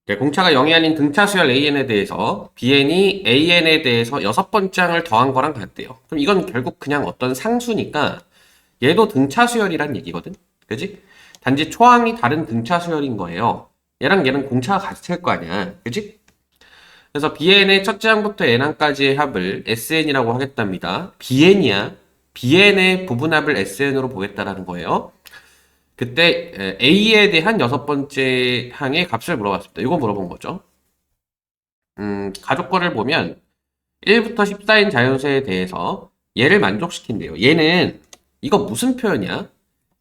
네, 공차가 0이 아닌 등차 수열 AN에 대해서 BN이 AN에 대해서 6번장을 더한 거랑 같대요. 그럼 이건 결국 그냥 어떤 상수니까 얘도 등차 수열이란 얘기거든. 그지? 단지 초항이 다른 등차 수열인 거예요. 얘랑 얘는 공차가 같을 거 아니야. 그지? 그래서 BN의 첫째 항부터 N항까지의 합을 SN이라고 하겠답니다. BN이야. BN의 부분합을 SN으로 보겠다라는 거예요. 그때 A에 대한 6번째 항의 값을 물어봤습니다. 이거 물어본 거죠. 가족거를 보면 1부터 14인 자연수에 대해서 얘를 만족시킨대요. 얘는 이거 무슨 표현이야?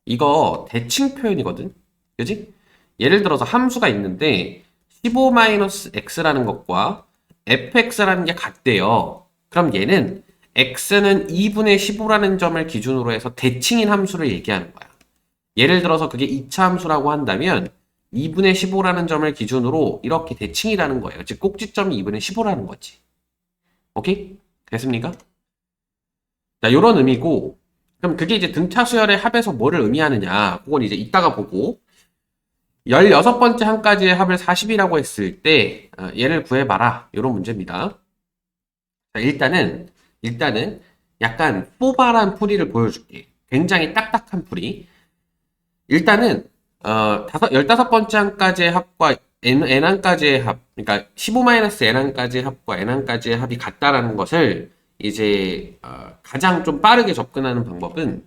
이거 대칭 표현이거든. 그지? 예를 들어서 함수가 있는데 15-x라는 것과 fx라는 게 같대요. 그럼 얘는 x는 2분의 15라는 점을 기준으로 해서 대칭인 함수를 얘기하는 거야. 예를 들어서 그게 2차 함수라고 한다면 2분의 15라는 점을 기준으로 이렇게 대칭이라는 거예요. 즉 꼭지점이 2분의 15라는 거지. 오케이? 됐습니까? 자, 요런 의미고, 그럼 그게 이제 등차 수열의 합에서 뭐를 의미하느냐? 그건 이제 이따가 보고, 16번째 항까지의 합을 40이라고 했을 때, 얘를 구해봐라. 요런 문제입니다. 자, 일단은 약간 뽀바란 풀이를 보여줄게. 굉장히 딱딱한 풀이. 일단은 15번째 항까지의 합과 n항까지의 합, 그러니까 15-n항까지의 합과 n항까지의 합이 같다라는 것을 이제 가장 좀 빠르게 접근하는 방법은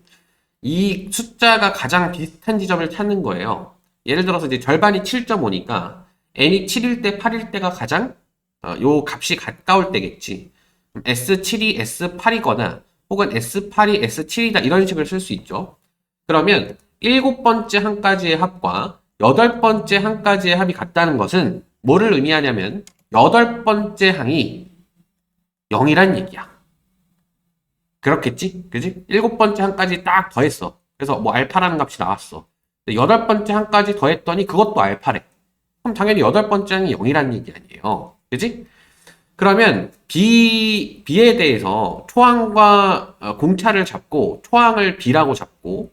이 숫자가 가장 비슷한 지점을 찾는 거예요. 예를 들어서 이제 절반이 7.5니까 n이 7일 때 8일 때가 가장 요 값이 가까울 때겠지. S7이 S8이거나 혹은 S8이 S7이다 이런 식을 쓸 수 있죠. 그러면 7번째 항까지의 합과 8번째 항까지의 합이 같다는 것은 뭐를 의미하냐면 8번째 항이 0이란 얘기야. 그렇겠지? 그지? 7번째 항까지 딱 더했어. 그래서 뭐 알파라는 값이 나왔어. 8번째 항까지 더했더니 그것도 알파래. 그럼 당연히 8번째 항이 0이란 얘기 아니에요. 그지? 그러면 B에 대해서 초항과 공차를 잡고 초항을 B라고 잡고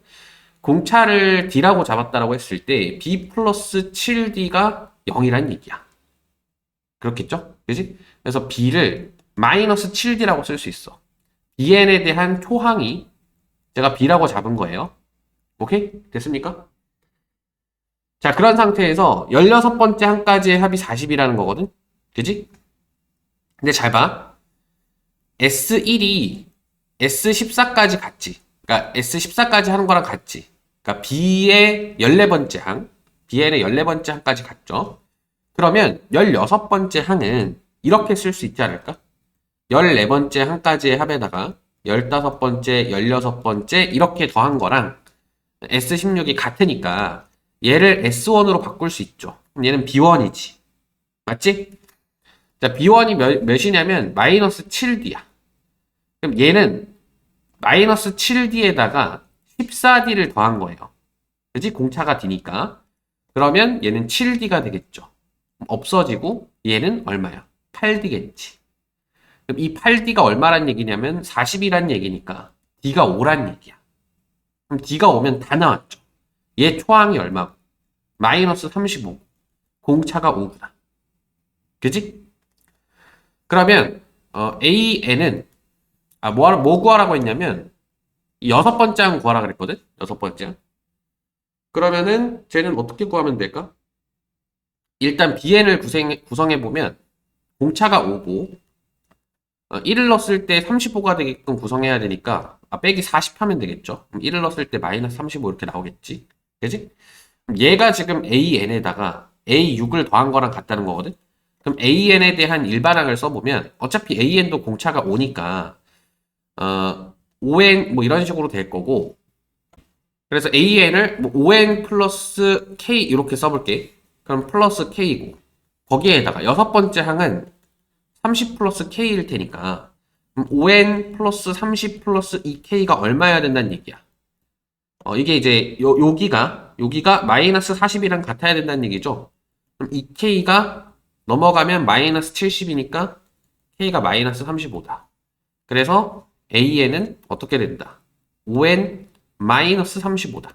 공차를 D라고 잡았다라고 했을 때 B 플러스 7D가 0이란 얘기야. 그렇겠죠? 그지? 그래서 B를 마이너스 7D라고 쓸 수 있어. BN에 대한 초항이 제가 B라고 잡은 거예요. 오케이? 됐습니까? 자, 그런 상태에서 16번째 항까지의 합이 40이라는 거거든? 그지? 근데 잘 봐. S1이 S14까지 같지. 그러니까 S14까지 하는 거랑 같지. 그러니까 B의 14번째 항, BN의 14번째 항까지 같죠. 그러면 16번째 항은 이렇게 쓸 수 있지 않을까? 14번째 항까지의 합에다가 15번째, 16번째 이렇게 더한 거랑 S16이 같으니까 얘를 S1으로 바꿀 수 있죠. 그럼 얘는 B1이지. 맞지? 자, B1이 몇이냐면 마이너스 7D야. 그럼 얘는 마이너스 7D에다가 14D를 더한 거예요. 그지? 공차가 D니까. 그러면 얘는 7D가 되겠죠. 없어지고 얘는 얼마야? 8D겠지. 그럼 이 8D가 얼마란 얘기냐면 40이란 얘기니까 D가 5란 얘기야. 그럼 D가 오면 다 나왔죠. 얘 초항이 얼마고? 마이너스 35. 공차가 5구나. 그지? 그러면 AN은 뭐 구하라고 했냐면 6번째 항 구하라 그랬거든? 6번째 항. 그러면은 쟤는 어떻게 구하면 될까? 일단 BN을 구성해보면 공차가 5고 1을 넣었을 때 35가 되게끔 구성해야 되니까 빼기 40 하면 되겠죠? 그럼 1을 넣었을 때 마이너스 35 이렇게 나오겠지? 그지? 얘가 지금 AN에다가 A6을 더한 거랑 같다는 거거든? 그럼 AN에 대한 일반항을 써보면 어차피 AN도 공차가 5니까 5N 뭐 이런 식으로 될 거고 그래서 AN을 뭐 5N 플러스 K 이렇게 써볼게. 그럼 플러스 K고 거기에다가 6번째 항은 30 플러스 K일 테니까 5N 플러스 30 플러스 2K가 얼마여야 된다는 얘기야. 이게 이제 여기가 마이너스 40이랑 같아야 된다는 얘기죠. 그럼 2K가 넘어가면 마이너스 70이니까 K가 마이너스 35다. 그래서 AN은 어떻게 된다? 5N 마이너스 35다.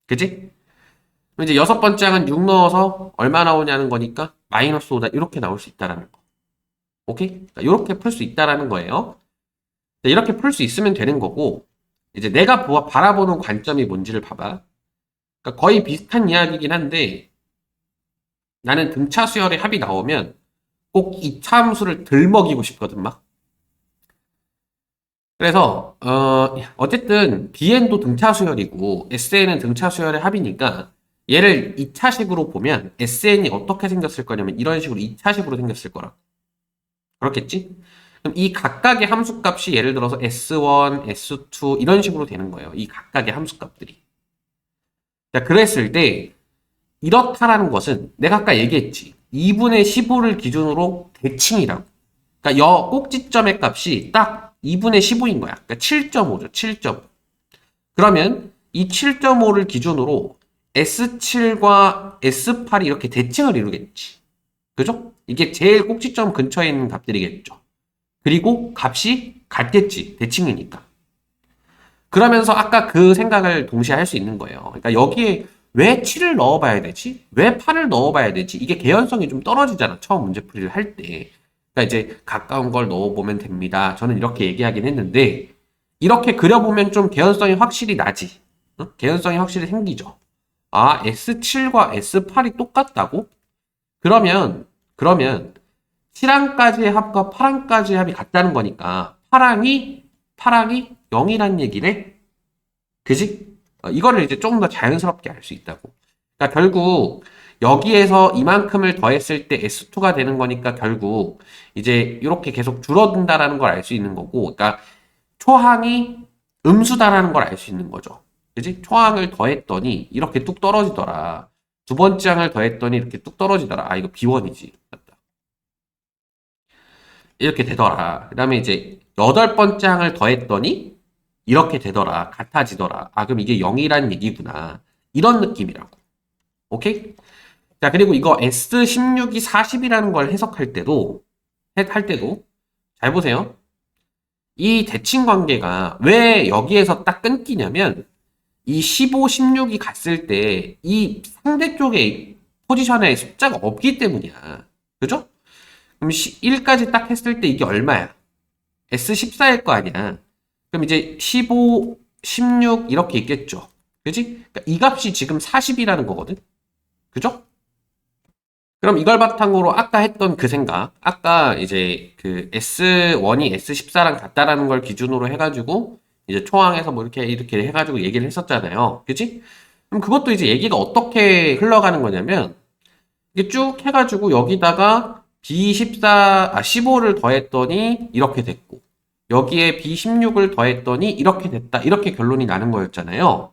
그지? 그럼 이제 여섯 번째 항은 6 넣어서 얼마 나오냐는 거니까 마이너스 5다 이렇게 나올 수 있다라는 거. 오케이? 이렇게 풀 수 있다라는 거예요. 이렇게 풀 수 있으면 되는 거고 이제 내가 바라보는 관점이 뭔지를 봐봐. 그러니까 거의 비슷한 이야기긴 한데 나는 등차 수열의 합이 나오면 꼭 2차 함수를 덜 먹이고 싶거든 막. 그래서 어쨌든 bn도 등차 수열이고 sn은 등차 수열의 합이니까 얘를 2차식으로 보면 sn이 어떻게 생겼을 거냐면 이런 식으로 2차식으로 생겼을 거라. 그렇겠지? 그럼 이 각각의 함수값이 예를 들어서 S1, S2 이런 식으로 되는 거예요. 이 각각의 함수값들이. 자, 그랬을 때 이렇다라는 것은 내가 아까 얘기했지. 2분의 15를 기준으로 대칭이라고. 그러니까 꼭지점의 값이 딱 2분의 15인 거야. 그러니까 7.5죠. 7.5. 그러면 이 7.5를 기준으로 S7과 S8이 이렇게 대칭을 이루겠지. 그죠? 이게 제일 꼭지점 근처에 있는 값들이겠죠. 그리고 값이 같겠지. 대칭이니까. 그러면서 아까 그 생각을 동시에 할 수 있는 거예요. 그러니까 여기에 왜 7을 넣어봐야 되지? 왜 8을 넣어봐야 되지? 이게 개연성이 좀 떨어지잖아. 처음 문제풀이를 할 때. 그러니까 이제 가까운 걸 넣어보면 됩니다. 저는 이렇게 얘기하긴 했는데 이렇게 그려보면 좀 개연성이 확실히 나지. 응? 개연성이 확실히 생기죠. 아, S7과 S8이 똑같다고? 그러면 7항까지의 합과 8항까지의 합이 같다는 거니까 8항이 0이란 얘기네? 그지? 이거를 이제 조금 더 자연스럽게 알 수 있다고. 그러니까 결국 여기에서 이만큼을 더했을 때 S2가 되는 거니까 결국 이제 이렇게 계속 줄어든다라는 걸 알 수 있는 거고, 그러니까 초항이 음수다라는 걸 알 수 있는 거죠. 그지? 초항을 더했더니 이렇게 뚝 떨어지더라. 두 번째 항을 더했더니 이렇게 뚝 떨어지더라. 아, 이거 B1이지. 맞다. 이렇게 되더라. 그 다음에 이제 여덟 번째 항을 더했더니 이렇게 되더라. 같아지더라. 아, 그럼 이게 0이란 얘기구나. 이런 느낌이라고. 오케이? 자, 그리고 이거 S16이 40이라는 걸 해석할 때도, 잘 보세요. 이 대칭 관계가 왜 여기에서 딱 끊기냐면, 이 15, 16이 갔을 때, 이 상대 쪽에 포지션에 숫자가 없기 때문이야. 그죠? 그럼 1까지 딱 했을 때 이게 얼마야? S14일 거 아니야. 그럼 이제 15, 16 이렇게 있겠죠. 그지? 그러니까 이 값이 지금 40이라는 거거든. 그죠? 그럼 이걸 바탕으로 아까 했던 그 생각, 아까 이제 그 S1이 S14랑 같다라는 걸 기준으로 해가지고 이제 초항에서 뭐 이렇게 해가지고 얘기를 했었잖아요. 그지? 그럼 그것도 이제 얘기가 어떻게 흘러가는 거냐면 이게 쭉 해가지고 여기다가 B14, 15를 더했더니 이렇게 됐고 여기에 B16을 더했더니 이렇게 됐다. 이렇게 결론이 나는 거였잖아요.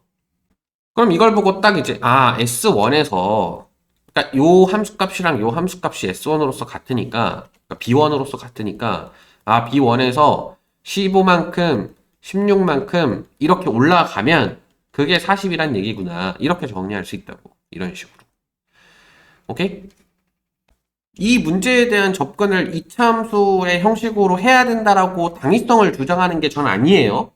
그럼 이걸 보고 딱 이제 S1에서 그러니까 요 함수값이랑 요 함수값이 S1으로서 같으니까 그러니까 B1으로서 같으니까 B1에서 15만큼 16만큼 이렇게 올라가면 그게 40이란 얘기구나. 이렇게 정리할 수 있다고. 이런 식으로. 오케이? 이 문제에 대한 접근을 이차함수의 형식으로 해야 된다라고 당위성을 주장하는 게 전 아니에요.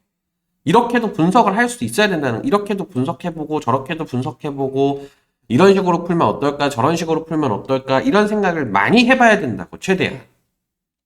이렇게도 분석을 할 수 있어야 된다는, 이렇게도 분석해보고 저렇게도 분석해보고 이런 식으로 풀면 어떨까 저런 식으로 풀면 어떨까 이런 생각을 많이 해봐야 된다고 최대한.